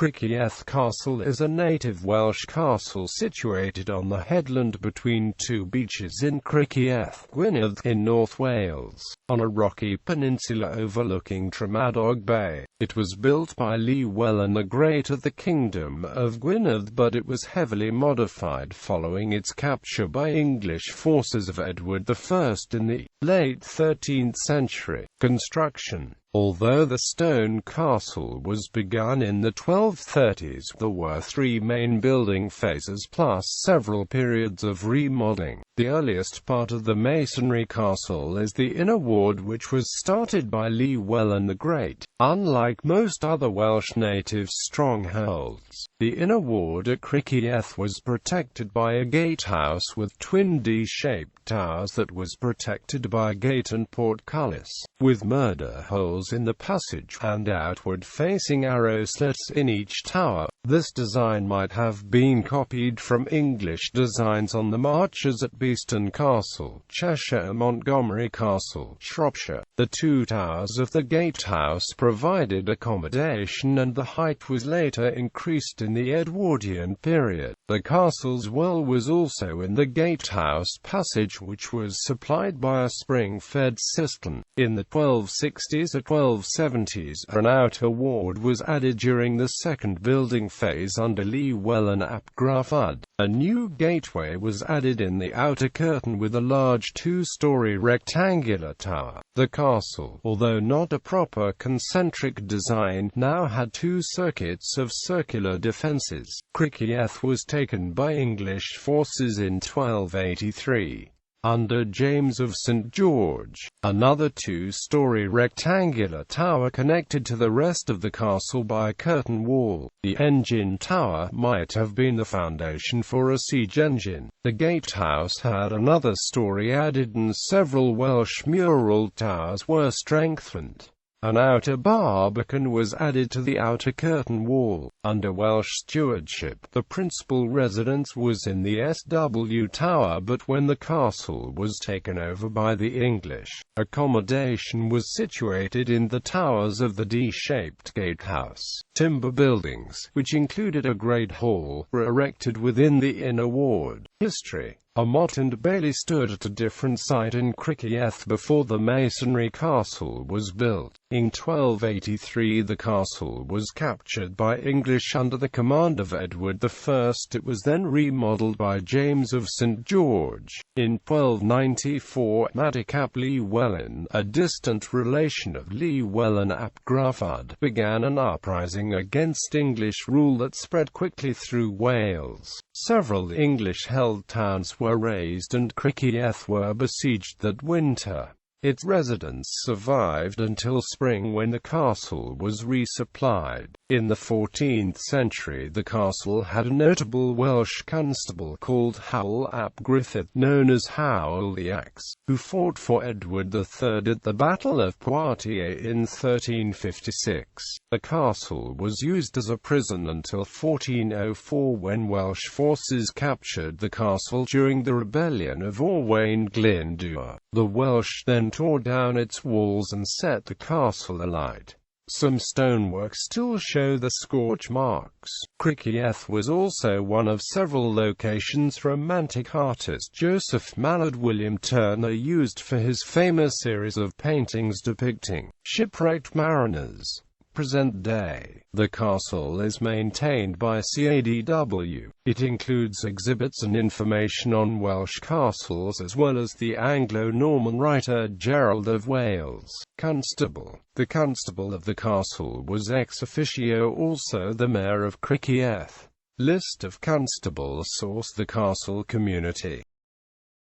Criccieth Castle is a native Welsh castle situated on the headland between two beaches in Criccieth, Gwynedd, in North Wales, on a rocky peninsula overlooking Tremadog Bay. It was built by Llywelyn the Great of the Kingdom of Gwynedd, but it was heavily modified following its capture by English forces of Edward I in the late 13th century. Construction. Although the stone castle was begun in the 1230s, there were three main building phases plus several periods of remodeling. The earliest part of the masonry castle is the inner ward, which was started by Llywelyn the Great. Unlike most other Welsh native strongholds, the inner ward at Criccieth was protected by a gatehouse with twin D-shaped towers that was protected by a gate and portcullis, with murder holes in the passage, and outward-facing arrow slits in each tower. This design might have been copied from English designs on the marches at Beeston Castle, Cheshire, and Montgomery Castle, Shropshire. The two towers of the gatehouse provided accommodation, and the height was later increased in the Edwardian period. The castle's well was also in the gatehouse passage, which was supplied by a spring-fed cistern. In the 1260s and 1270s, an outer ward was added during the second building phase under Llywelyn ap Gruffudd. A new gateway was added in the outer curtain with a large two-story rectangular tower. The castle, although not a proper concentric design, now had two circuits of circular defences. Criccieth was taken by English forces in 1283. Under James of St. George, another two-story rectangular tower connected to the rest of the castle by a curtain wall. The engine tower might have been the foundation for a siege engine. The gatehouse had another story added, and several Welsh mural towers were strengthened. An outer barbican was added to the outer curtain wall. Under Welsh stewardship, the principal residence was in the SW Tower, but when the castle was taken over by the English, accommodation was situated in the towers of the D-shaped gatehouse. Timber buildings, which included a great hall, were erected within the inner ward. History. A motte and bailey stood at a different site in Criccieth before the masonry castle was built. In 1283 the castle was captured by English under the command of Edward I. It was then remodelled by James of St. George. In 1294, Madog ap Llywelyn, a distant relation of Llywelyn ap Gruffudd, began an uprising against English rule that spread quickly through Wales. Several English-held towns were razed, and Criccieth were besieged that winter. Its residents survived until spring, when the castle was resupplied. In the 14th century the castle had a notable Welsh constable called Llywelyn ap Gruffudd, known as Llywelyn the Axe, who fought for Edward III at the Battle of Poitiers in 1356. The castle was used as a prison until 1404, when Welsh forces captured the castle during the rebellion of Owain Glyndŵr. The Welsh then tore down its walls and set the castle alight. Some stonework still show the scorch marks. Criccieth was also one of several locations Romantic artist Joseph Mallard William Turner used for his famous series of paintings depicting shipwrecked mariners. Present day, the castle is maintained by CADW. It includes exhibits and information on Welsh castles, as well as the Anglo-Norman writer Gerald of Wales. Constable. The constable of the castle was ex officio also the mayor of Criccieth. List of constables. Source: the castle community.